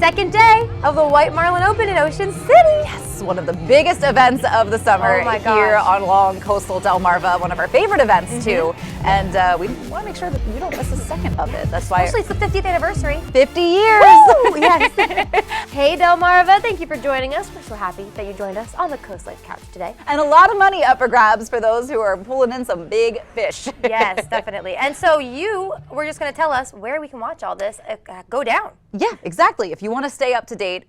second day of the White Marlin Open in Ocean City. Yes, one of the biggest events of the summer here on Long Coastal Delmarva, one of our favorite events too. And we want to make sure that you don't miss a second of it. That's why. Actually, it's the 50th anniversary. 50 years! Woo! Yes. Hey Delmarva, thank you for joining us. We're so happy that you joined us on the COASTLIFE couch today. And a lot of money up for grabs for those who are pulling in some big fish. Yes, definitely. And so you were just going to tell us where we can watch all this go down. Yeah, exactly. If you want to stay up to date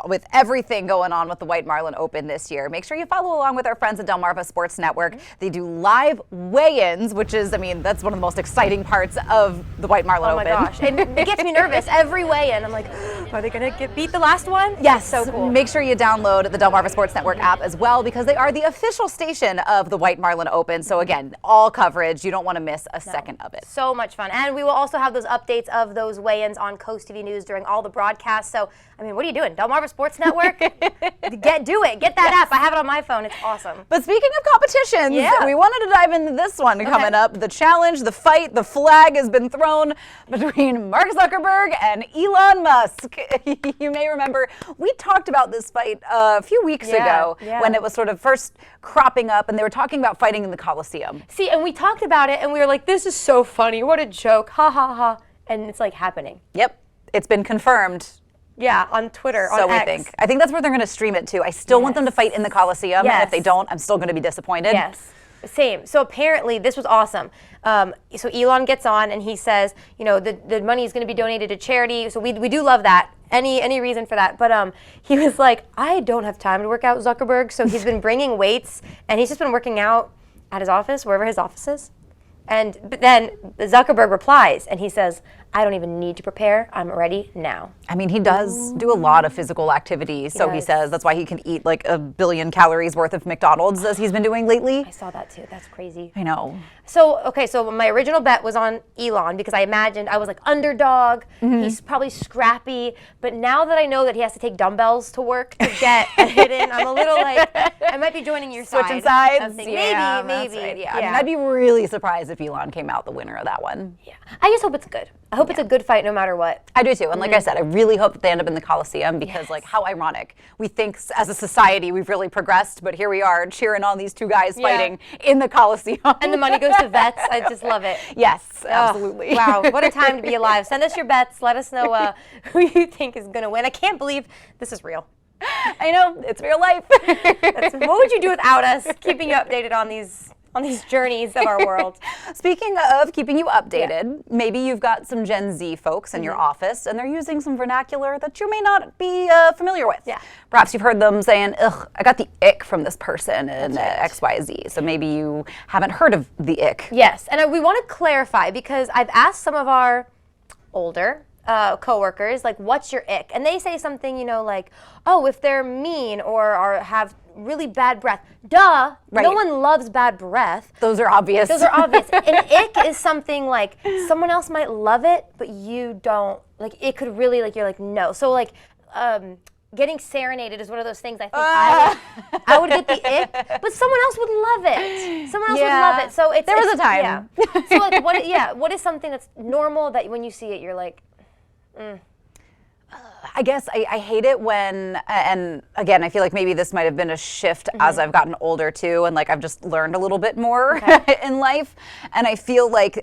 with everything going on with the White Marlin Open this year, make sure you follow along with our friends at Delmarva Sports Network. They do live weigh-ins, which is, I mean, that's one of the most exciting parts of the White Marlin Open. Oh my gosh, and it gets me nervous every weigh-in. I'm like, are they going to beat the last one? Yes, so cool. Make sure you download the Delmarva Sports Network app as well, because they are the official station of the White Marlin Open. So again, all coverage. You don't want to miss a second of it. So much fun. And we will also have those updates of those weigh-ins on Coast TV News during all the broadcasts. So, I mean, what are you doing? Delmarva Sports Network? Do it. Get that app. I have it on my phone. It's awesome. But speaking of competitions, we wanted to dive into this one coming up. The challenge, the fight, the flag has been thrown between Mark Zuckerberg and Elon Musk. You may remember we talked about this fight a few weeks ago when it was sort of first cropping up, and they were talking about fighting in the Coliseum. See, and we talked about it, and we were like, this is so funny. What a joke. Ha, ha, ha. And it's like happening. Yep. It's been confirmed. Yeah, on Twitter, so on X. we think. I think that's where they're going to stream it to. I still want them to fight in the Coliseum, and if they don't, I'm still going to be disappointed. Yes, same. So apparently this was awesome. So Elon gets on and he says, you know, the money is going to be donated to charity. So we do love that. Any reason for that. But he was like, I don't have time to work out, Zuckerberg. So he's been bringing weights, and he's just been working out at his office, wherever his office is. But then Zuckerberg replies, and he says, I don't even need to prepare. I'm ready now. I mean, he does do a lot of physical activity, so he says that's why he can eat like 1 billion calories worth of McDonald's as he's been doing lately. I saw that too. That's crazy. I know. So, okay, so my original bet was on Elon because I imagined I was like underdog. He's probably scrappy. But now that I know that he has to take dumbbells to work to get a hit in, I'm a little like, I might be joining your side. Switching sides? Maybe. Right. Yeah. I mean, I'd be really surprised if Elon came out the winner of that one. Yeah. I just hope it's good. I hope it's a good fight no matter what. I do too. And like I said, I really hope that they end up in the Coliseum because like how ironic. We think as a society we've really progressed, but here we are cheering on these two guys fighting in the Coliseum. And the money goes to vets. I just love it. Yes, absolutely. Wow, what a time to be alive. Send us your bets. Let us know who you think is going to win. I can't believe this is real. I know, it's real life. What would you do without us keeping you updated on these journeys of our world? Speaking of keeping you updated, maybe you've got some Gen Z folks in your office and they're using some vernacular that you may not be familiar with. Yeah. Perhaps you've heard them saying, ugh, I got the ick from this person in XYZ. So maybe you haven't heard of the ick. Yes, and we want to clarify because I've asked some of our older coworkers, like, what's your ick? And they say something, you know, like, oh, if they're mean or have really bad breath. Duh. Right. No one loves bad breath. Those are obvious. Those are obvious. An ick is something like someone else might love it, but you don't. Like, it could really, like, you're like, no. So, like, getting serenaded is one of those things I think I would get the ick, but someone else would love it. Someone else would love it. So there was a time. Yeah. So, like, what is something that's normal that when you see it, you're like, I guess I hate it when, and again, I feel like maybe this might have been a shift as I've gotten older too, and like I've just learned a little bit more in life. And I feel like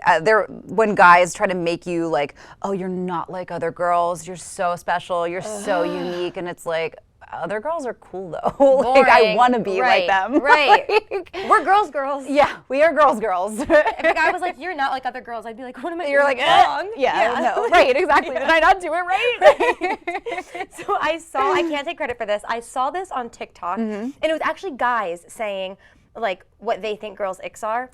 when guys try to make you like, oh, you're not like other girls, you're so special, you're so unique, and it's like, other girls are cool though. Like I want to be like them. Right. We're girls. Yeah, we are girls. If a guy was like, you're not like other girls, I'd be like, what am I You're doing like, wrong? No, right, exactly. Did I not do it right? So I can't take credit for this. I saw this on TikTok, and it was actually guys saying like what they think girls' icks are.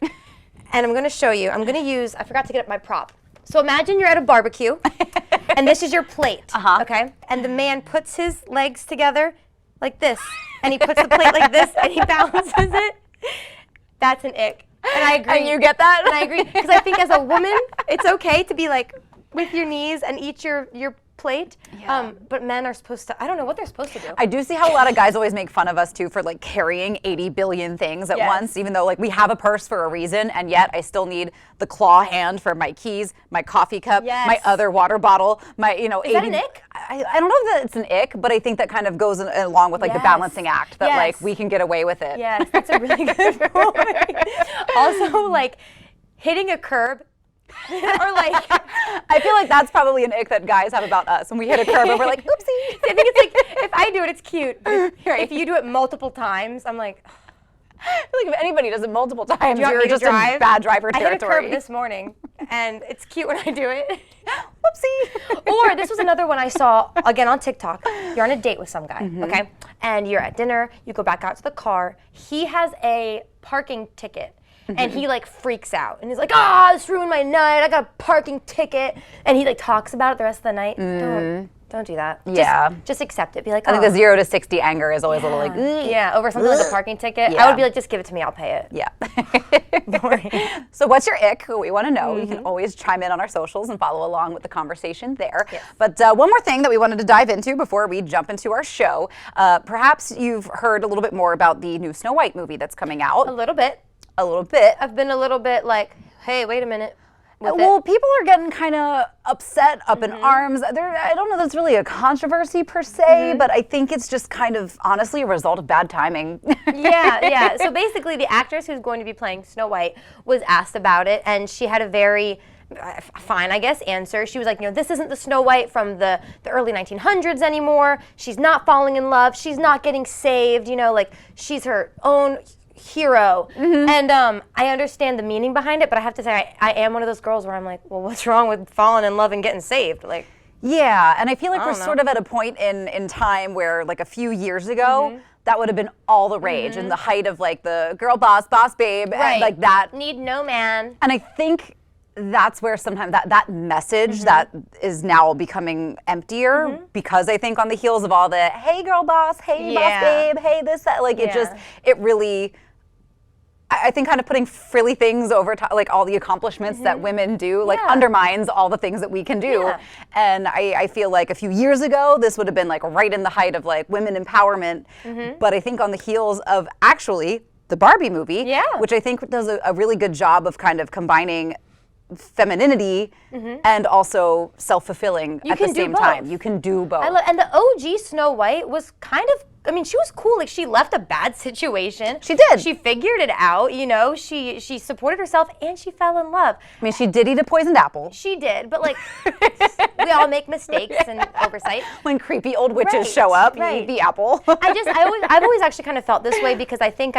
And I'm going to show you. I forgot to get up my prop. So imagine you're at a barbecue, and this is your plate, okay? And the man puts his legs together like this, and he puts the plate like this, and he balances it. That's an ick. And I agree. And you get that? And I agree, because I think as a woman, it's okay to be like with your knees and eat your plate. But men are supposed to, I don't know what they're supposed to do. I do see how a lot of guys always make fun of us too for like carrying 80 billion things at once, even though like we have a purse for a reason, and yet I still need the claw hand for my keys, my coffee cup, my other water bottle, my, you know, Is that an ick? I don't know that it's an ick, but I think that kind of goes along with like the balancing act that like we can get away with it. Yes, that's a really good point. Also, like hitting a curb or like I feel like that's probably an ick that guys have about us when we hit a curb and we're like, oopsie. I think it's like if I do it, it's cute. But if you do it multiple times, I'm like, I feel like if anybody does it multiple times, you want you're me to just in drive? bad driver I hit a territory. curb this morning, and it's cute when I do it. Whoopsie. Or this was another one I saw, again, on TikTok. You're on a date with some guy, okay? And you're at dinner, you go back out to the car. He has a parking ticket. And he like freaks out and he's like, this ruined my night. I got a parking ticket. And he like talks about it the rest of the night. Don't do that. Just accept it. Be like, I think the 0 to 60 anger is always a little like, over something like a parking ticket. I would be like, just give it to me, I'll pay it. Yeah. Boring. So what's your ick? We want to know. You can always chime in on our socials and follow along with the conversation there. Yes. But one more thing that we wanted to dive into before we jump into our show. Perhaps you've heard a little bit more about the new Snow White movie that's coming out. A little bit. A little bit. I've been a little bit like, hey, wait a minute. Well, people are getting kind of upset, up in arms. I don't know that's really a controversy per se, but I think it's just kind of honestly a result of bad timing. Yeah. So basically, the actress who's going to be playing Snow White was asked about it, and she had a very fine, I guess, answer. She was like, this isn't the Snow White from the early 1900s anymore. She's not falling in love. She's not getting saved. Like she's her own hero. And I understand the meaning behind it, but I have to say I am one of those girls where I'm like, well, what's wrong with falling in love and getting saved? Like, yeah, and I feel like we're sort of at a point in time where like a few years ago that would have been all the rage and the height of like the girl boss babe, and like that need no man. And I think that's where sometimes that message that is now becoming emptier because I think on the heels of all the hey girl boss, hey boss babe, hey this, that, like it really, I think kind of putting frilly things over top, like all the accomplishments that women do, like undermines all the things that we can do. And I feel like a few years ago, this would have been like right in the height of like women empowerment. But I think on the heels of actually the Barbie movie, which I think does a really good job of kind of combining femininity and also self-fulfilling at the same time. You can do both. And the OG Snow White was kind of, she was cool. Like she left a bad situation. She did. She figured it out, she supported herself and she fell in love. She did eat a poisoned apple. She did, but like we all make mistakes and oversight. When creepy old witches show up, you eat the apple. I've always actually kind of felt this way because I think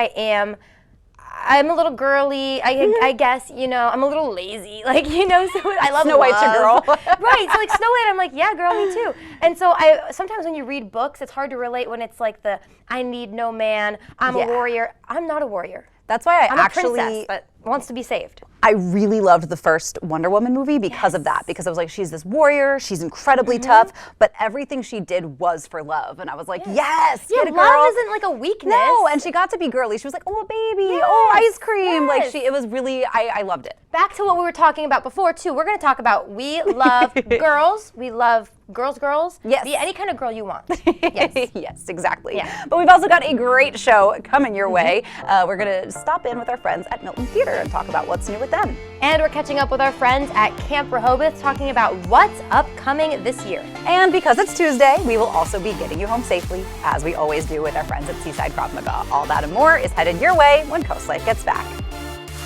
I'm a little girly, I guess, I'm a little lazy, so I love Snow White's your girl. Right, so like Snow White, I'm like, yeah, girl, me too. And so sometimes when you read books, it's hard to relate when it's like I need no man, I'm a warrior. I'm not a warrior. That's why I'm a princess, but wants to be saved. I really loved the first Wonder Woman movie because of that. Because I was like, she's this warrior, she's incredibly tough, but everything she did was for love. And I was like, yes, yeah, get it, girl. love isn't like a weakness. No, and she got to be girly. She was like, oh, a baby, ice cream. Like it was really, I loved it. Back to what we were talking about before too. We're going to talk about we love girls. We love girls. Yes. Be any kind of girl you want. Yes. Yes, exactly. Yeah. But we've also got a great show coming your way. We're going to stop in with our friends at Milton Theater and talk about what's new with them. And we're catching up with our friends at Camp Rehoboth talking about what's upcoming this year. And because it's Tuesday, we will also be getting you home safely, as we always do with our friends at Seaside Krav Maga. All that and more is headed your way when Coast Life gets back.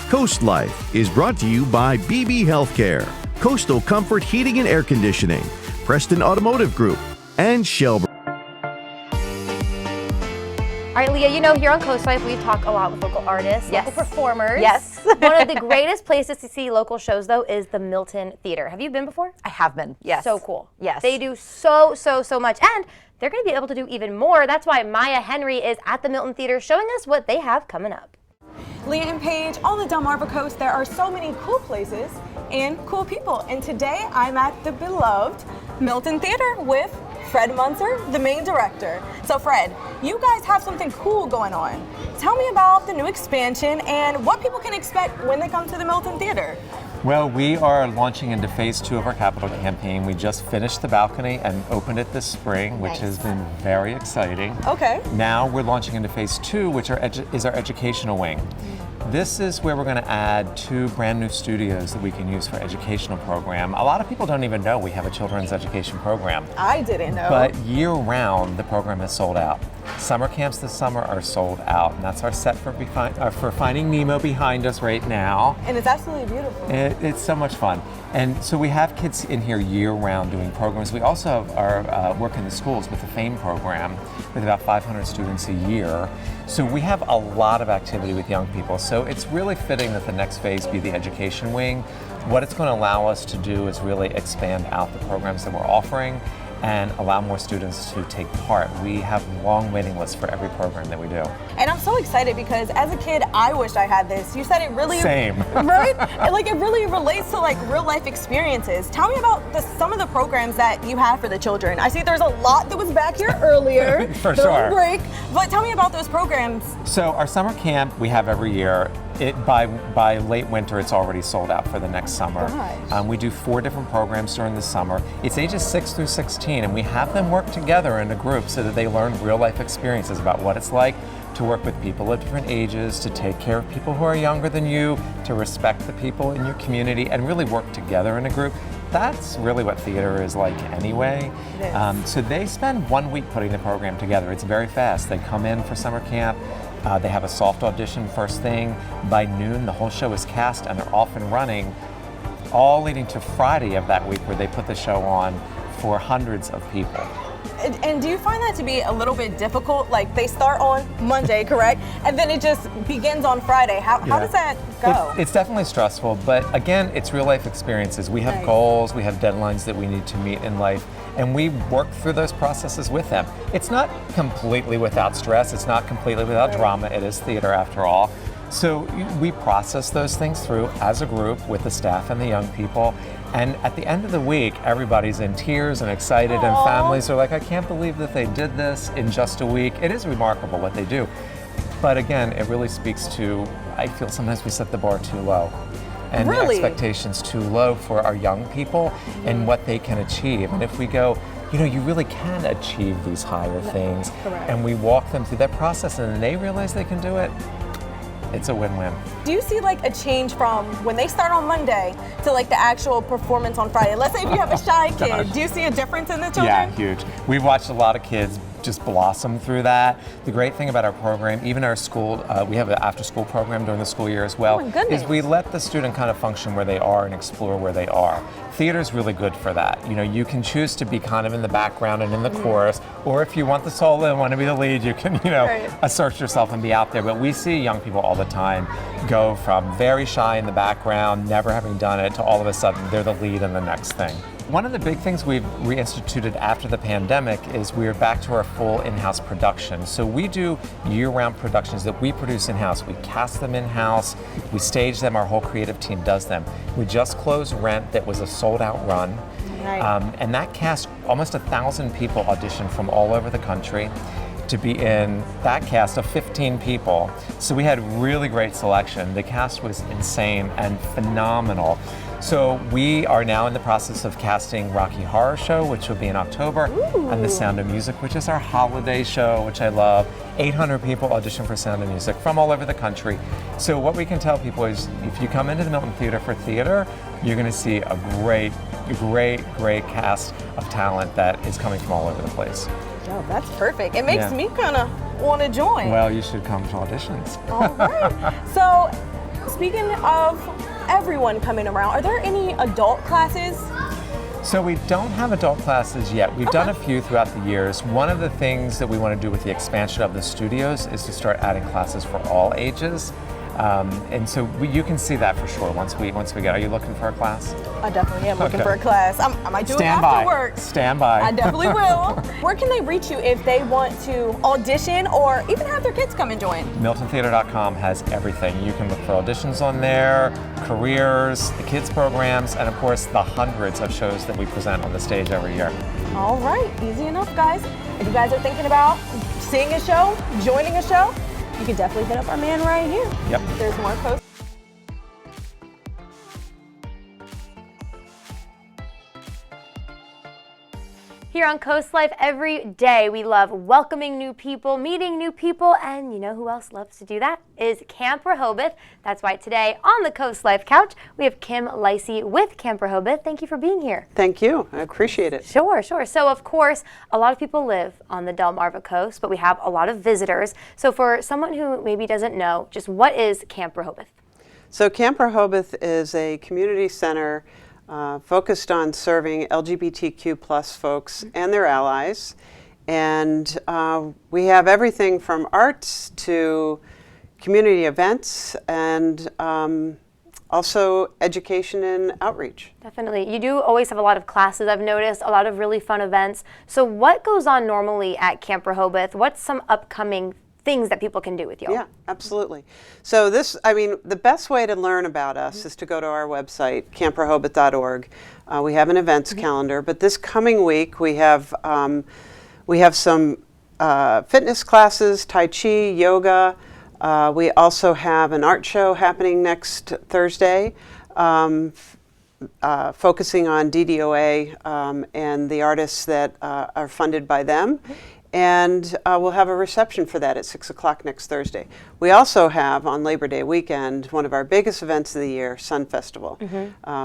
Coast Life is brought to you by BB Healthcare, Coastal Comfort Heating and Air Conditioning, Preston Automotive Group, and Shelburne. All right, Leah, here on Coast Life, we talk a lot with local artists, local performers. Yes. One of the greatest places to see local shows, though, is the Milton Theater. Have you been before? I have been, yes. So cool. Yes. They do so much. And they're going to be able to do even more. That's why Maya Henry is at the Milton Theater showing us what they have coming up. Leah and Paige, on the Delmarva Coast, there are so many cool places and cool people. And today I'm at the beloved Milton Theater with Fred Munzer, the main director. So Fred, you guys have something cool going on. Tell me about the new expansion and what people can expect when they come to the Milton Theater. Well, we are launching into phase 2 of our capital campaign. We just finished the balcony and opened it this spring, which has been very exciting. Okay. Now we're launching into phase 2, which is our educational wing. This is where we're going to add 2 brand new studios that we can use for educational program. A lot of people don't even know we have a children's education program. I didn't know. But year round, the program is sold out. Summer camps this summer are sold out, and that's our set for Finding Nemo behind us right now. And it's absolutely beautiful. It's so much fun. And so we have kids in here year round doing programs. We also are working the schools with the FAME program with about 500 students a year. So we have a lot of activity with young people. So it's really fitting that the next phase be the education wing. What it's going to allow us to do is really expand out the programs that we're offering and allow more students to take part. We have long waiting lists for every program that we do. And I'm so excited because as a kid, I wish I had this. You said it really, Same. right? Like it really relates to like real life experiences. Tell me about some of the programs that you have for the children. I see there's a lot that was back here earlier. For They're on sure. break, but tell me about those programs. So our summer camp we have every year. By late winter, it's already sold out for the next summer. Gosh. We do 4 different programs during the summer. It's ages 6 through 16, and we have them work together in a group so that they learn real life experiences about what it's like to work with people of different ages, to take care of people who are younger than you, to respect the people in your community, and really work together in a group. That's really what theater is like anyway. So they spend 1 week putting the program together. It's very fast. They come in for summer camp. They have a soft audition first thing. By noon, the whole show is cast and they're off and running, all leading to Friday of that week where they put the show on for hundreds of people. And do you find that to be a little bit difficult? Like they start on Monday, correct? And then it just begins on Friday. How does that go? It's definitely stressful, but again, it's real life experiences. We have goals, we have deadlines that we need to meet in life, and we work through those processes with them. It's not completely without stress, it's not completely without drama, it is theater after all. So we process those things through as a group with the staff and the young people. And at the end of the week, everybody's in tears and excited, and families are like, I can't believe that they did this in just a week. It is remarkable what they do. But again, it really speaks to, I feel sometimes we set the bar too low. And the expectations too low for our young people and what they can achieve. And if we go, you really can achieve these higher things, and we walk them through that process and they realize they can do it, it's a win-win. Do you see like a change from when they start on Monday to like the actual performance on Friday? Let's say if you have a shy kid, do you see a difference in the children? Yeah, huge. We've watched a lot of kids just blossom through that. The great thing about our program, even our school, we have an after-school program during the school year as well, is we let the student kind of function where they are and explore where they are. Theater is really good for that. You can choose to be kind of in the background and in the chorus, or if you want the solo and want to be the lead, you can, assert yourself and be out there. But we see young people all the time go from very shy in the background, never having done it, to all of a sudden they're the lead in the next thing. One of the big things we've reinstituted after the pandemic is we're back to our full in-house production. So we do year-round productions that we produce in-house. We cast them in-house, we stage them, our whole creative team does them. We just closed Rent that was a sold-out run. And that cast, almost 1,000 people auditioned from all over the country to be in that cast of 15 people. So we had really great selection. The cast was insane and phenomenal. So we are now in the process of casting Rocky Horror Show, which will be in October, and The Sound of Music, which is our holiday show, which I love. 800 people audition for Sound of Music from all over the country. So what we can tell people is if you come into the Milton Theater for theater, you're gonna see a great cast of talent that is coming from all over the place. Oh, that's perfect. It makes me kind of want to join. Well, you should come to auditions. All right. So, speaking of everyone coming around, are there any adult classes? So we don't have adult classes yet. We've done a few throughout the years. One of the things that we want to do with the expansion of the studios is to start adding classes for all ages. And so you can see that for sure once we get. Are you looking for a class? I definitely am looking for a class. I might do it after work. Stand by. I definitely will. Where can they reach you if they want to audition or even have their kids come and join? MiltonTheater.com has everything. You can look for auditions on there, careers, the kids programs, and of course the hundreds of shows that we present on the stage every year. All right, easy enough, guys. If you guys are thinking about seeing a show, joining a show, you can definitely hit up our man right here. Yep. There's more posts. here on Coast Life every day. We love welcoming new people, meeting new people, and you know who else loves to do that? Is Camp Rehoboth. That's why today on the Coast Life couch, we have Kim Lacey with Camp Rehoboth. Thank you for being here. Thank you. I appreciate it. Sure. So of course, a lot of people live on the Delmarva coast, but we have a lot of visitors. So for someone who maybe doesn't know, just what is Camp Rehoboth? So Camp Rehoboth is a community center focused on serving LGBTQ plus folks and their allies. And we have everything from arts to community events and also education and outreach. Definitely. You do always have a lot of classes, I've noticed, a lot of really fun events. So what goes on normally at Camp Rehoboth? What's some upcoming things that people can do with y'all? Yeah, absolutely. So the best way to learn about us is to go to our website, camprehoboth.org. We have an events calendar, but this coming week we have some fitness classes, Tai Chi, yoga. We also have an art show happening next Thursday, focusing on DDOA and the artists that are funded by them. And we'll have a reception for that at 6 o'clock next Thursday. We also have, on Labor Day weekend, one of our biggest events of the year, Sun Festival,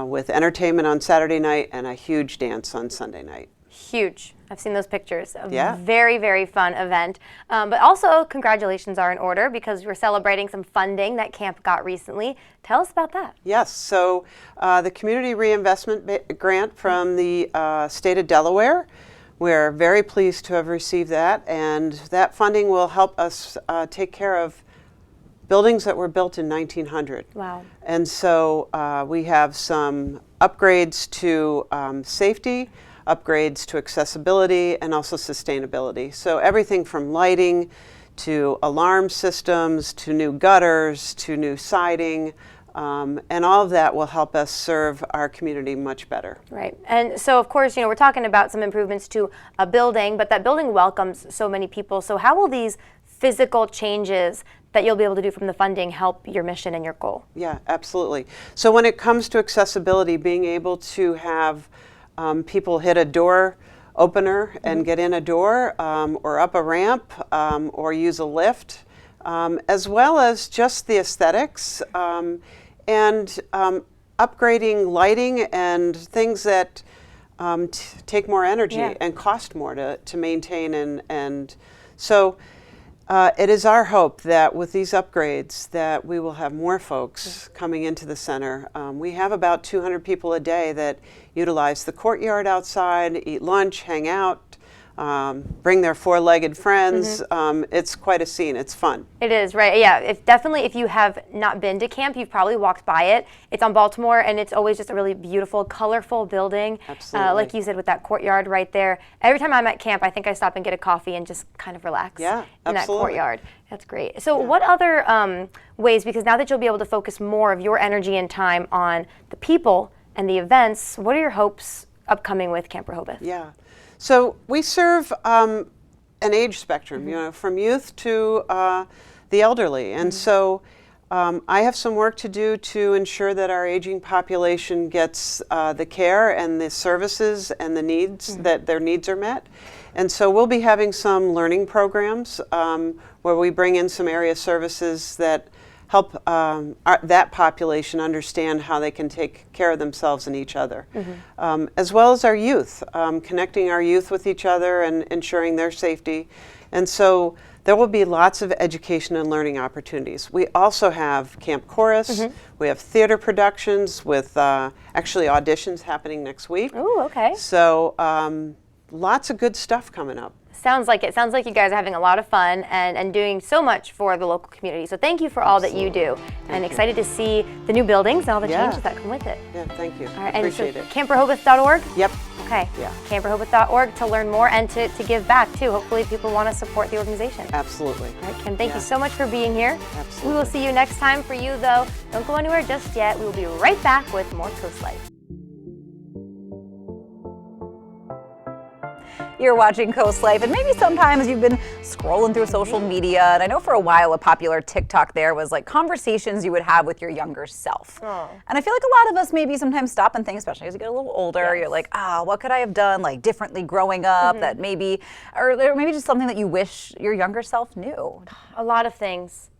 with entertainment on Saturday night and a huge dance on Sunday night. Huge. I've seen those pictures. Yeah. Very, very fun event. But also, congratulations are in order because we're celebrating some funding that camp got recently. Tell us about that. Yes. So the Community Reinvestment Grant from the state of Delaware, we're very pleased to have received that, and that funding will help us take care of buildings that were built in 1900. Wow. And so we have some upgrades to safety, upgrades to accessibility, and also sustainability. So everything from lighting to alarm systems to new gutters to new siding. And all of that will help us serve our community much better. Right. And so, of course, we're talking about some improvements to a building, but that building welcomes so many people. So how will these physical changes that you'll be able to do from the funding help your mission and your goal? Yeah, absolutely. So when it comes to accessibility, being able to have people hit a door opener and get in a door or up a ramp or use a lift, as well as just the aesthetics, and upgrading lighting and things that take more energy and cost more to maintain. And so it is our hope that with these upgrades that we will have more folks coming into the center. We have about 200 people a day that utilize the courtyard outside, eat lunch, hang out, bring their four-legged friends. It's quite a scene. It's fun. It is, right? Yeah, if you have not been to camp, you've probably walked by it. It's on Baltimore, and it's always just a really beautiful, colorful building. Absolutely. Like you said, with that courtyard right there. Every time I'm at camp, I think I stop and get a coffee and just kind of relax in that courtyard. That's great. So what other ways, because now that you'll be able to focus more of your energy and time on the people and the events, what are your hopes upcoming with Camp Rehoboth? Yeah. So we serve an age spectrum, from youth to the elderly. And so I have some work to do to ensure that our aging population gets the care and the services and the needs, that their needs are met. And so we'll be having some learning programs where we bring in some area services that help that population understand how they can take care of themselves and each other, as well as our youth, connecting our youth with each other and ensuring their safety. And so there will be lots of education and learning opportunities. We also have Camp Chorus. We have theater productions with actually auditions happening next week. Ooh, okay. So lots of good stuff coming up. Sounds like it. Sounds like you guys are having a lot of fun and doing so much for the local community. So thank you for all that you do. And excited to see the new buildings and all the changes that come with it. Yeah, thank you. All right, Appreciate and so it. camprehoboth.org? Yep. Okay. Yeah. Camprehoboth.org to learn more and to give back too. Hopefully people want to support the organization. Absolutely. All right, Kim, thank you so much for being here. Absolutely. We will see you next time. For you though, don't go anywhere just yet. We will be right back with more Coast Life. You're watching Coast Life, and maybe sometimes you've been scrolling through social media, and I know for a while a popular TikTok there was like conversations you would have with your younger self. Oh. And I feel like a lot of us maybe sometimes stop and think, especially as you get a little older, you're like, what could I have done like differently growing up that maybe, or maybe just something that you wish your younger self knew? A lot of things.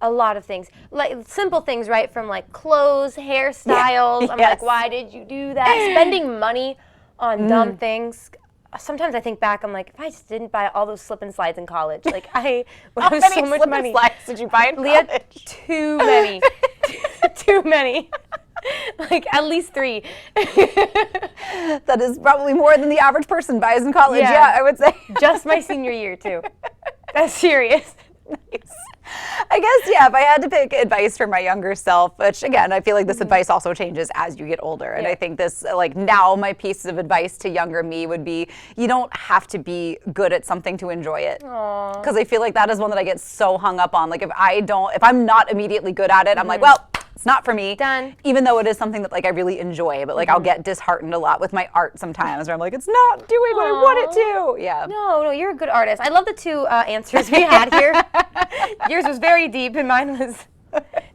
A lot of things. Like simple things, right? From like clothes, hairstyles. I'm like, why did you do that? Spending money on dumb things. Sometimes I think back, I'm like, if I just didn't buy all those slip and slides in college, like I would have so much money. How many slip and slides did you buy in Leah, college? too many. Too many. Like at least 3. That is probably more than the average person buys in college. Yeah, I would say. Just my senior year too. That's serious. Nice. I guess, yeah, if I had to pick advice for my younger self, which again, I feel like this advice also changes as you get older. And I think this, like now my piece of advice to younger me would be, you don't have to be good at something to enjoy it. Because I feel like that is one that I get so hung up on. Like if I'm not immediately good at it, I'm like, well, it's not for me. Done. Even though it is something that like I really enjoy, but like I'll get disheartened a lot with my art sometimes where I'm like, it's not doing what I want it to. Yeah. No, you're a good artist. I love the 2 answers we had here. Yours was very deep and mine was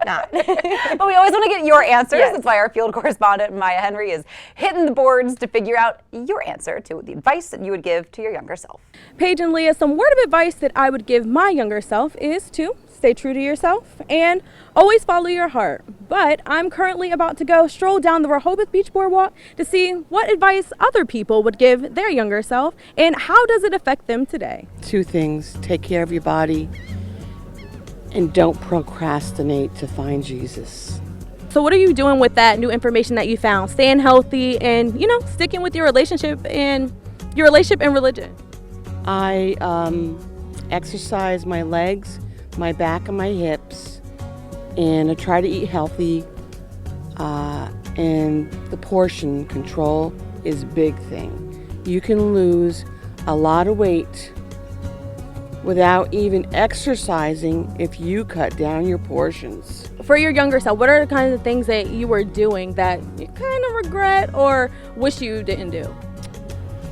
not. But we always want to get your answers. That's why our field correspondent, Maya Henry, is hitting the boards to figure out your answer to the advice that you would give to your younger self. Paige and Leah, some word of advice that I would give my younger self is to stay true to yourself and always follow your heart. But I'm currently about to go stroll down the Rehoboth Beach Boardwalk to see what advice other people would give their younger self and how does it affect them today. 2 things. Take care of your body and don't procrastinate to find Jesus. So what are you doing with that new information that you found? Staying healthy and, sticking with your relationship and religion. I exercise my legs, my back, and my hips, and I try to eat healthy, and the portion control is a big thing. You can lose a lot of weight without even exercising if you cut down your portions. For your younger self, what are the kinds of things that you were doing that you kind of regret or wish you didn't do?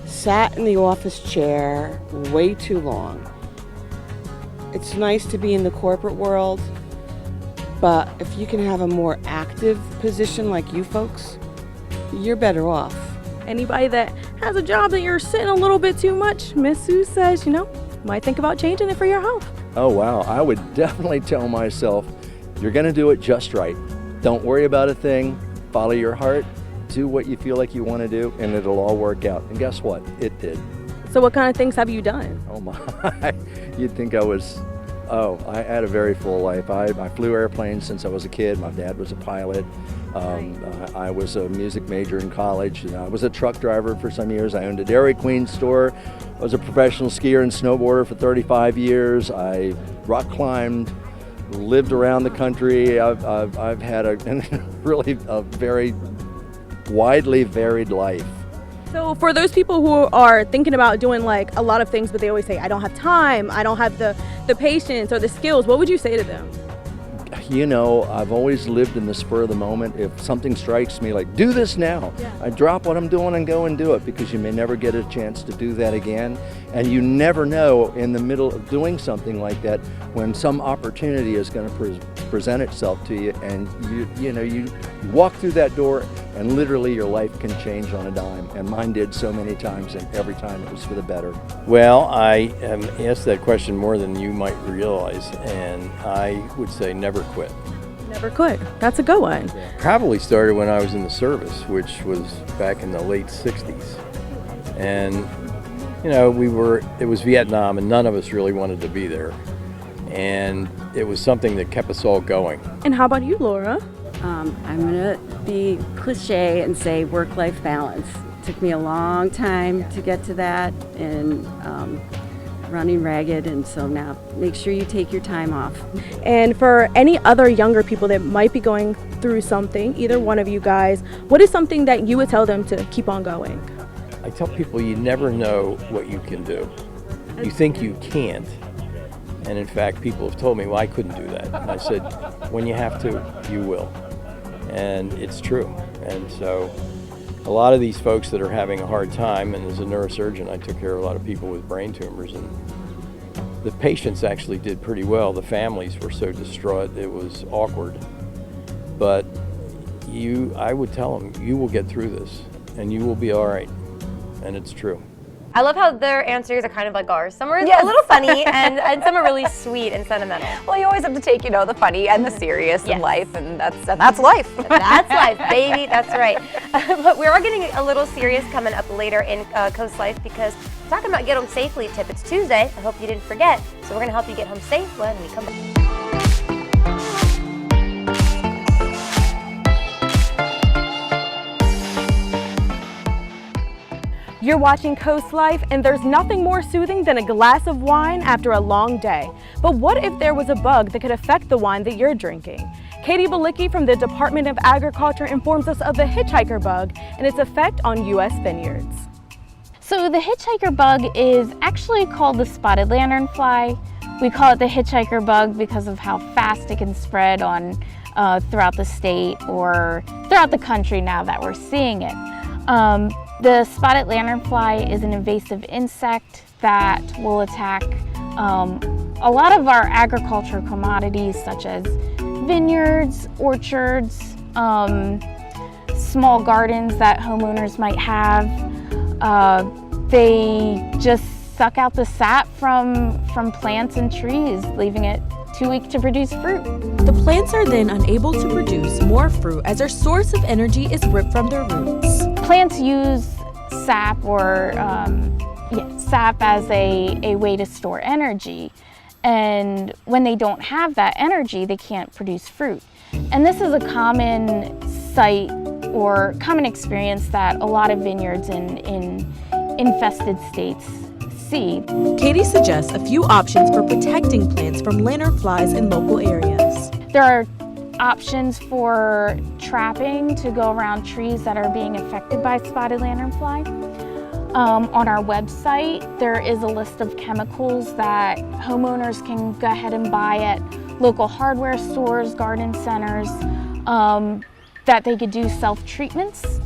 Sat in the office chair way too long. It's nice to be in the corporate world, but if you can have a more active position like you folks, you're better off. Anybody that has a job that you're sitting a little bit too much, Miss Sue says, might think about changing it for your health. Oh wow, I would definitely tell myself, you're gonna do it just right. Don't worry about a thing, follow your heart, do what you feel like you wanna do, and it'll all work out. And guess what? It did. So what kind of things have you done? Oh my, you'd think I had a very full life. I flew airplanes since I was a kid. My dad was a pilot. I was a music major in college. I was a truck driver for some years. I owned a Dairy Queen store. I was a professional skier and snowboarder for 35 years. I rock climbed, lived around the country. I've had a really a very widely varied life. So for those people who are thinking about doing like a lot of things, but they always say, I don't have time, I don't have the patience or the skills, what would you say to them? I've always lived in the spur of the moment. If something strikes me like, do this now, I drop what I'm doing and go and do it, because you may never get a chance to do that again. And you never know in the middle of doing something like that when some opportunity is going to present itself to you, and you walk through that door and literally your life can change on a dime. And mine did so many times, and every time it was for the better. Well, I am asked that question more than you might realize, and I would say never quit. Never quit. That's a good one. Probably started when I was in the service, which was back in the late 60s. And, it was Vietnam, and none of us really wanted to be there. And it was something that kept us all going. And how about you, Laura? I'm going to be cliche and say work-life balance. It took me a long time to get to that, and running ragged, and so now make sure you take your time off. And for any other younger people that might be going through something, either one of you guys, what is something that you would tell them to keep on going? I tell people you never know what you can do. You think you can't. And in fact, people have told me, well, I couldn't do that. And I said, when you have to, you will. And it's true. And so a lot of these folks that are having a hard time, and as a neurosurgeon, I took care of a lot of people with brain tumors, and the patients actually did pretty well. The families were so distraught, it was awkward. But I would tell them, you will get through this, and you will be all right, and it's true. I love how their answers are kind of like ours. Some are a little funny, and some are really sweet and sentimental. Well, you always have to take, the funny and the serious in life, and that's life. That's life, baby. That's right. But we are getting a little serious coming up later in Coast Life because we're talking about Get Home Safely tip. It's Tuesday. I hope you didn't forget. So we're going to help you get home safe when we come back. You're watching Coast Life, and there's nothing more soothing than a glass of wine after a long day. But what if there was a bug that could affect the wine that you're drinking? Katie Balicki from the Department of Agriculture informs us of the hitchhiker bug and its effect on U.S. vineyards. So the hitchhiker bug is actually called the spotted lanternfly. We call it the hitchhiker bug because of how fast it can spread on throughout the state or throughout the country now that we're seeing it. The spotted lanternfly is an invasive insect that will attack a lot of our agricultural commodities such as vineyards, orchards, small gardens that homeowners might have. They just suck out the sap from plants and trees, leaving it too weak to produce fruit. The plants are then unable to produce more fruit as their source of energy is ripped from their roots. Plants use sap or sap as a way to store energy. And when they don't have that energy, they can't produce fruit. And this is a common sight or common experience that a lot of vineyards in infested states see. Katie suggests a few options for protecting plants from lanternflies in local areas. There are options for trapping to go around trees that are being affected by spotted lanternfly. On our website, there is a list of chemicals that homeowners can go ahead and buy at local hardware stores, garden centers, that they could do self-treatments.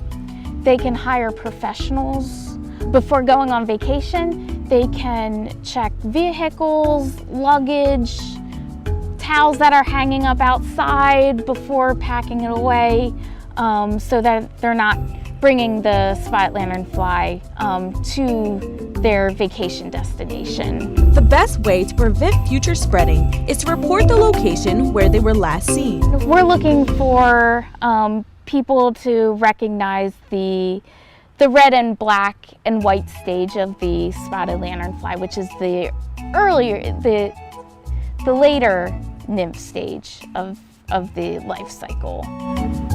They can hire professionals. Before going on vacation, they can check vehicles, luggage, towels that are hanging up outside before packing it away, so that they're not bringing the spotted lanternfly to their vacation destination. The best way to prevent future spreading is to report the location where they were last seen. We're looking for people to recognize the red and black and white stage of the spotted lanternfly, which is the later nymph stage of the life cycle.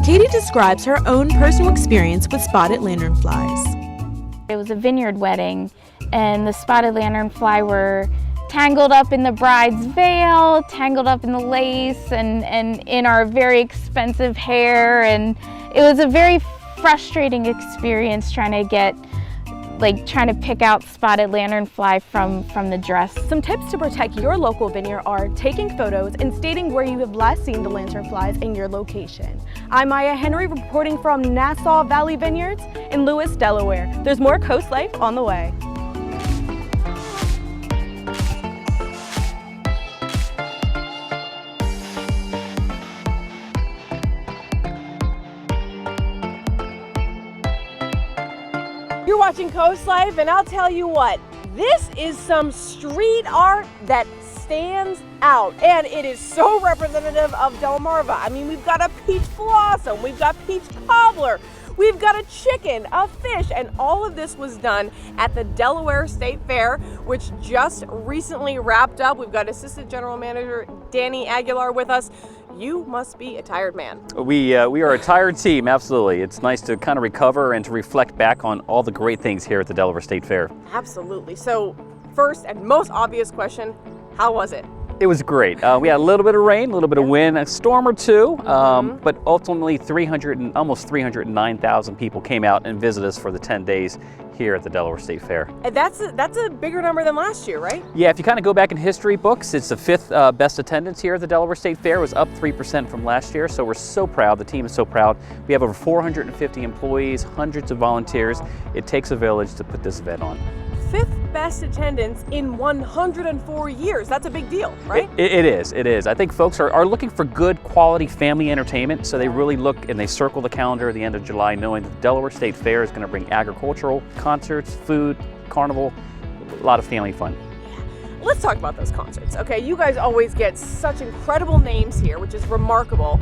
Katie describes her own personal experience with spotted lanternflies. It was a vineyard wedding, and the spotted lanternfly were tangled up in the bride's veil, tangled up in the lace, and in our very expensive hair, and it was a very frustrating experience trying to pick out spotted lanternfly from the dress. Some tips to protect your local vineyard are taking photos and stating where you have last seen the lanternflies and your location. I'm Maya Henry reporting from Nassau Valley Vineyards in Lewis, Delaware. There's more Coast Life on the way. You're watching Coast Life, and I'll tell you what, this is some street art that stands out, and it is so representative of Delmarva. I mean, we've got a peach blossom, we've got peach cobbler, we've got a chicken, a fish, and all of this was done at the Delaware State Fair, which just recently wrapped up. We've got Assistant General Manager Danny Aguilar with us. You must be a tired man. We are a tired team, absolutely. It's nice to kind of recover and to reflect back on all the great things here at the Delaware State Fair. Absolutely. So first and most obvious question, how was it? It was great. We had a little bit of rain, a little bit of wind, a storm or two, but ultimately almost 309,000 people came out and visited us for the 10 days here at the Delaware State Fair. And that's a bigger number than last year, right? Yeah, if you kind of go back in history books, it's the 5th best attendance here at the Delaware State Fair. It was up 3% from last year, so we're so proud. The team is so proud. We have over 450 employees, hundreds of volunteers. It takes a village to put this event on. 5th best attendance in 104 years. That's a big deal, right? It is. I think folks are looking for good quality family entertainment, so they really look and they circle the calendar at the end of July knowing that the Delaware State Fair is going to bring agricultural, concerts, food, carnival, a lot of family fun. Let's talk about those concerts, okay? You guys always get such incredible names here, which is remarkable.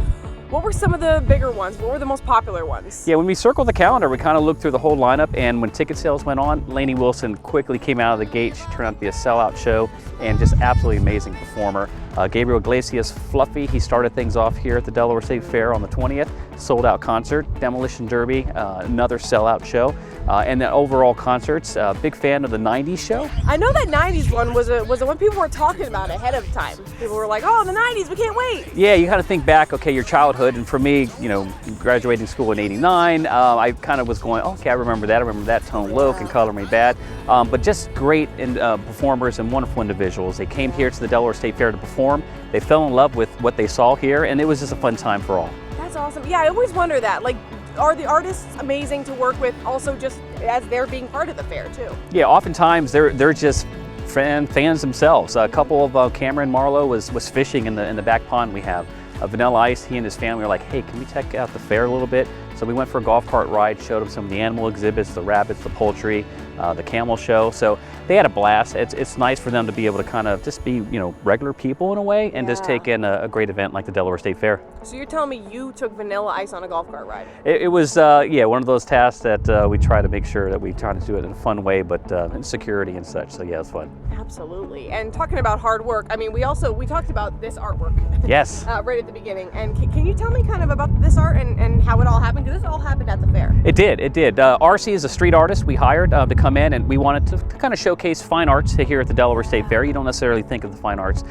What were some of the bigger ones? What were the most popular ones? Yeah, when we circled the calendar, we kind of looked through the whole lineup, and when ticket sales went on, Lainey Wilson quickly came out of the gate. She turned out to be a sellout show and just absolutely amazing performer. Gabriel Iglesias, Fluffy, he started things off here at the Delaware State Fair on the 20th. Sold out concert. Demolition Derby, another sellout show. And then overall concerts, big fan of the 90s show. I know that 90s one was the one people were talking about ahead of time. People were like, oh, the 90s, we can't wait. Yeah, you kind of think back, okay, your childhood, and for me, you know, graduating school in '89, I kind of was going, okay, I remember that Tone Loc and Color Me Bad, but just great performers and wonderful individuals. They came here to the Delaware State Fair to perform. They fell in love with what they saw here, and it was just a fun time for all. That's awesome. Yeah, I always wonder that, like, are the artists amazing to work with also just as they're being part of the fair too? Yeah, oftentimes they're just fans themselves. A couple of Cameron Marlowe was fishing in the back pond we have. Vanilla Ice, he and his family were like, hey, can we check out the fair a little bit? So we went for a golf cart ride, showed them some of the animal exhibits, the rabbits, the poultry, the camel show. So they had a blast. It's nice for them to be able to kind of just be, you know, regular people in a way and just take in a great event like the Delaware State Fair. So you're telling me you took Vanilla Ice on a golf cart ride? It was, yeah, one of those tasks that we try to make sure that we try to do it in a fun way, but in security and such. So yeah, it's fun. Absolutely. And talking about hard work, I mean, we talked about this artwork. Yes. Right at the beginning. And can you tell me kind of about this art and how it all happened? Because this all happened at the fair. It did. RC is a street artist we hired to come in, and we wanted to kind of showcase fine arts here at the Delaware State Fair. You don't necessarily think of the fine arts.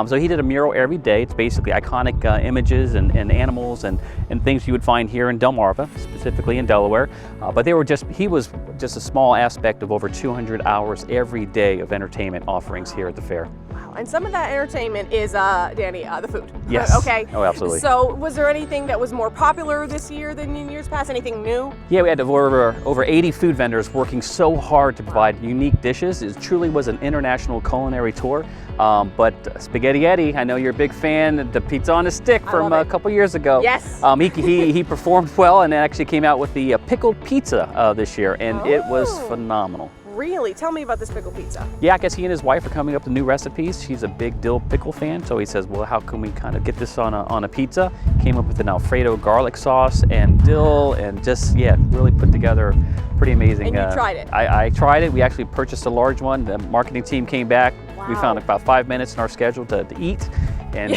So he did a mural every day. It's basically iconic images and animals and things you would find here in Delmarva, specifically in Delaware. But he was just a small aspect of over 200 hours every day of entertainment offerings here at the fair. Wow. And some of that entertainment is, Danny, the food. Yes. Okay. Oh, absolutely. So was there anything that was more popular this year than in years past? Anything new? Yeah, we had over 80 food vendors working so hard to provide unique dishes. It truly was an international culinary tour. But Spaghetti Eddie, I know you're a big fan, the pizza on a stick from a couple years ago. Yes. He performed well and actually came out with the pickled pizza this year, and it was phenomenal. Really? Tell me about this pickle pizza. Yeah, I guess he and his wife are coming up with new recipes. She's a big dill pickle fan, so he says, well, how can we kind of get this on a pizza? Came up with an Alfredo garlic sauce and dill, and just, yeah, really put together pretty amazing. And you tried it? I tried it. We actually purchased a large one. The marketing team came back. Wow. We found about 5 minutes in our schedule to eat, and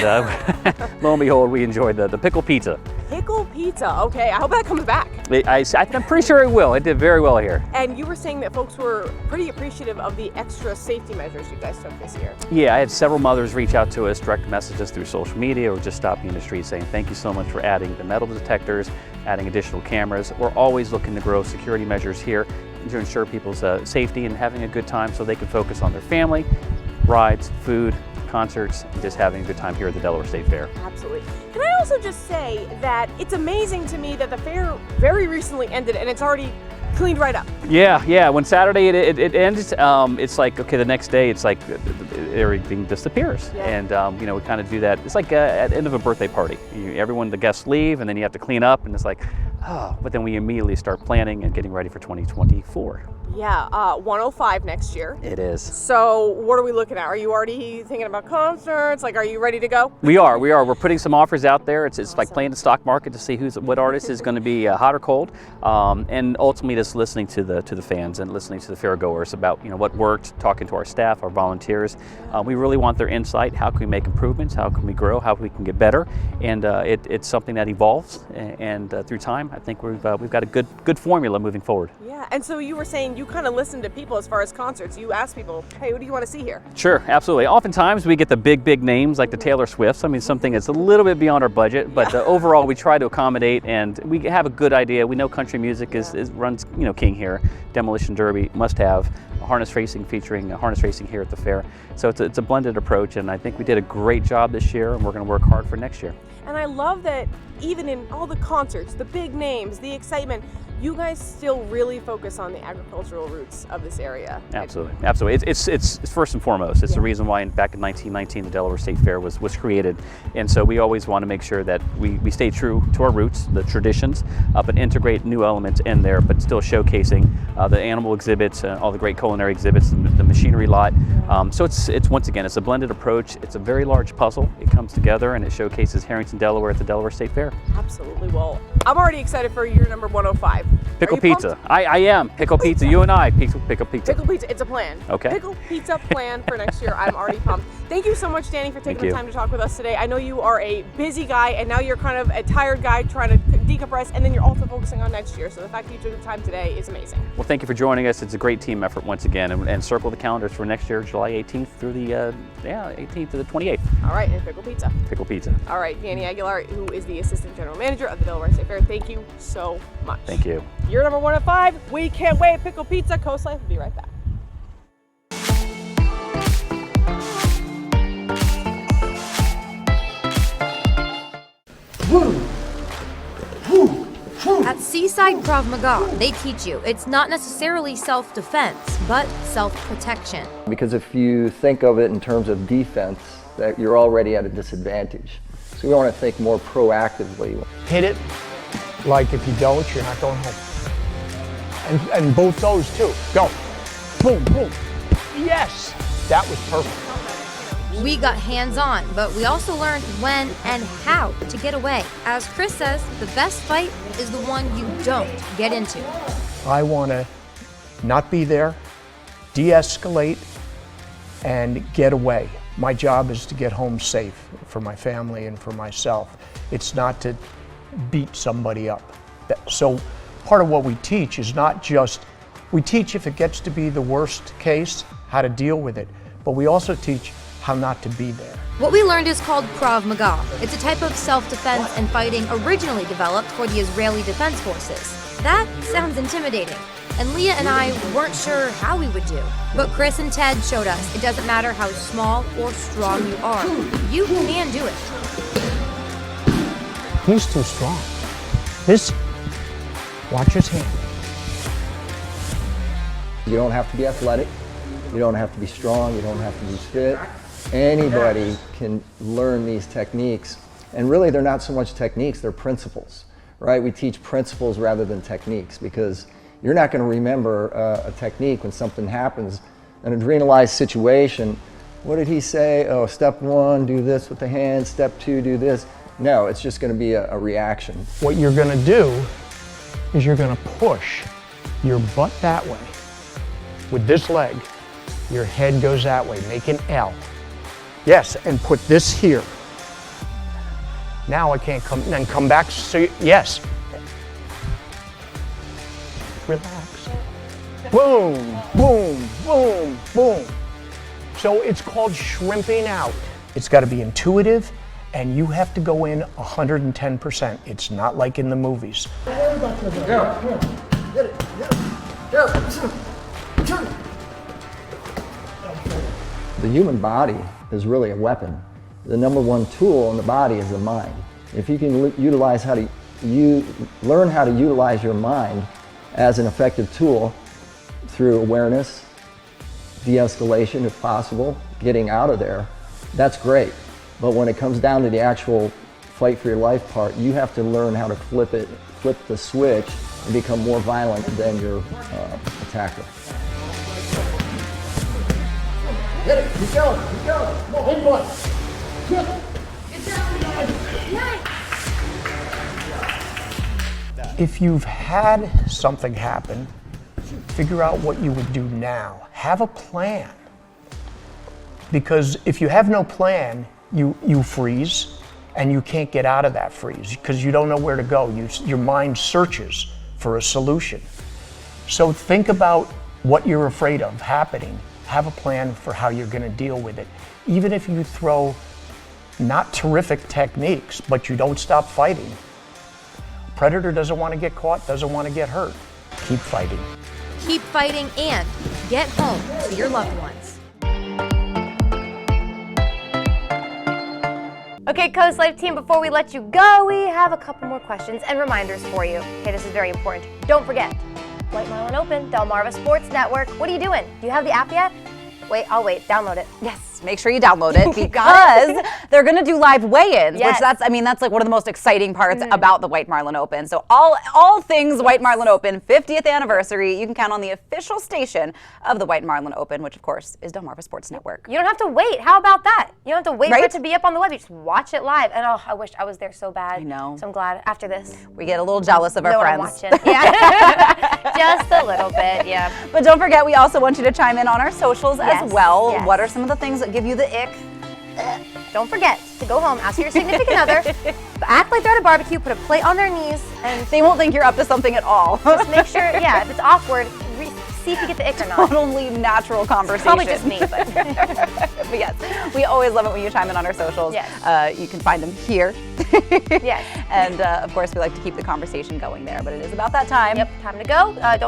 lo and behold, we enjoyed the pickle pizza. Pickle pizza, okay. I hope that comes back. I'm pretty sure it will. It did very well here. And you were saying that folks were pretty appreciative of the extra safety measures you guys took this year. Yeah, I had several mothers reach out to us, direct messages through social media, or just stop me in the street saying, thank you so much for adding the metal detectors, adding additional cameras. We're always looking to grow security measures here to ensure people's safety and having a good time so they can focus on their family, rides, food, concerts, and just having a good time here at the Delaware State Fair. Absolutely. Can I also just say that it's amazing to me that the fair very recently ended and it's already cleaned right up. Yeah. When Saturday it ends, it's like, okay, the next day it's like everything disappears. Yeah. And, we kind of do that. It's like at the end of a birthday party. The guests leave and then you have to clean up, and it's like, oh, but then we immediately start planning and getting ready for 2024. Yeah, 105 next year. It is. So what are we looking at? Are you already thinking about concerts? Like, are you ready to go? We are. We're putting some offers out there. It's awesome. Like playing the stock market to see what artist is going to be hot or cold, and ultimately just listening to the fans and listening to the fair goers about what worked, talking to our staff, our volunteers. We really want their insight. How can we make improvements? How can we grow? How we can get better? And it's something that evolves, and through time, I think we've got a good formula moving forward. Yeah, and so you were saying you kind of listen to people as far as concerts. You ask people, hey, who do you want to see here? Sure, absolutely. Oftentimes we get the big names like the Taylor Swifts. I mean, something that's a little bit beyond our budget, but overall we try to accommodate, and we have a good idea. We know country music runs king here. Demolition Derby must have harness racing, featuring harness racing here at the fair. So it's a blended approach, and I think we did a great job this year, and we're going to work hard for next year. And I love that even in all the concerts, the big names, the excitement, you guys still really focus on the agricultural roots of this area. Absolutely, absolutely. It's first and foremost. It's the reason why back in 1919 the Delaware State Fair was created, and so we always want to make sure that we stay true to our roots, the traditions, but integrate new elements in there, but still showcasing the animal exhibits, all the great culinary exhibits, the machinery lot. So it's once again, it's a blended approach. It's a very large puzzle. It comes together and it showcases Harrington, Delaware at the Delaware State Fair. Absolutely. Well, I'm already excited for year number 105. Pickle pizza. I am. Pickle pizza. You and I. Pickle pizza. Pickle pizza. It's a plan. Okay. Pickle pizza plan for next year. I'm already pumped. Thank you so much, Danny, for taking the time to talk with us today. I know you are a busy guy, and now you're kind of a tired guy trying to decompress, and then you're also focusing on next year. So the fact that you took the time today is amazing. Well, thank you for joining us. It's a great team effort once again, and circle the calendars for next year, July 18th through the 18th to the 28th. All right, and pickle pizza. Pickle pizza. All right, Danny Aguilar, who is the Assistant General Manager of the Delaware State Fair. Thank you so much. Thank you. Year number 105. We can't wait. Pickle pizza. Coast Life will be right back. At Seaside Krav Maga, they teach you it's not necessarily self-defense, but self-protection. Because if you think of it in terms of defense, that you're already at a disadvantage. So we want to think more proactively. Hit it like if you don't, you're not going home. And both those too. Go. Boom, boom. Yes! That was perfect. We got hands-on, but we also learned when and how to get away. As Chris says, the best fight is the one you don't get into. I want to not be there, de-escalate, and get away. My job is to get home safe for my family and for myself. It's not to beat somebody up. So part of what we teach is not just, we teach if it gets to be the worst case, how to deal with it, but we also teach how not to be there. What we learned is called Krav Maga. It's a type of self-defense and fighting originally developed for the Israeli Defense Forces. That sounds intimidating, and Leah and I weren't sure how we would do. But Chris and Ted showed us it doesn't matter how small or strong you are. You can do it. He's too strong. Watch his hand. You don't have to be athletic. You don't have to be strong. You don't have to be fit. Anybody can learn these techniques. And really, they're not so much techniques, they're principles, right? We teach principles rather than techniques because you're not going to remember a technique when something happens, an adrenalized situation. What did he say? Oh, step one, do this with the hand. Step two, do this. No, it's just going to be a reaction. What you're going to do is you're going to push your butt that way with this leg. Your head goes that way, make an L. Yes, and put this here. Now I can't come, then come back, so yes. Relax. Boom, boom, boom, boom. So it's called shrimping out. It's got to be intuitive, and you have to go in 110%. It's not like in the movies. The human body is really a weapon. The number one tool in the body is the mind. If you can learn how to utilize your mind as an effective tool through awareness, de-escalation if possible, getting out of there, that's great. But when it comes down to the actual fight for your life part, you have to learn how to flip the switch and become more violent than your attacker. Hit it, keep going, keep going. Come on, big boy. Good job. If you've had something happen, figure out what you would do now. Have a plan. Because if you have no plan, you freeze and you can't get out of that freeze because you don't know where to go. Your mind searches for a solution. So think about what you're afraid of happening, have a plan for how you're going to deal with it. Even if you throw not terrific techniques, but you don't stop fighting. Predator doesn't want to get caught, doesn't want to get hurt. Keep fighting. Keep fighting and get home to your loved ones. Okay, Coast Life team, before we let you go, we have a couple more questions and reminders for you. Okay, this is very important. Don't forget, White Marlin Open, Delmarva Sports Network. What are you doing? Do you have the app yet? Wait, I'll wait. Download it. Yes, make sure you download it because they're going to do live weigh-ins, which that's like one of the most exciting parts about the White Marlin Open. So all things White Marlin Open 50th anniversary, you can count on the official station of the White Marlin Open, which of course is Delmarva Sports Network. You don't have to wait. How about that? You don't have to wait for it to be up on the web. You just watch it live. And oh, I wish I was there so bad. I know. So I'm glad after this. We get a little jealous of our friends. I'm watching. Yeah. Just a little bit, yeah. But don't forget, we also want you to chime in on our socials as well. Yes. What are some of the things that give you the ick? Don't forget to go home, ask your significant other, act like they're at a barbecue, put a plate on their knees, and they won't think you're up to something at all. Just make sure, yeah, if it's awkward, see if you get the ick or not. Totally natural conversation. Probably just me, but. But yes, we always love it when you chime in on our socials. Yes. You can find them here. Yes. And of course, we like to keep the conversation going there, but it is about that time. Yep, time to go. Don't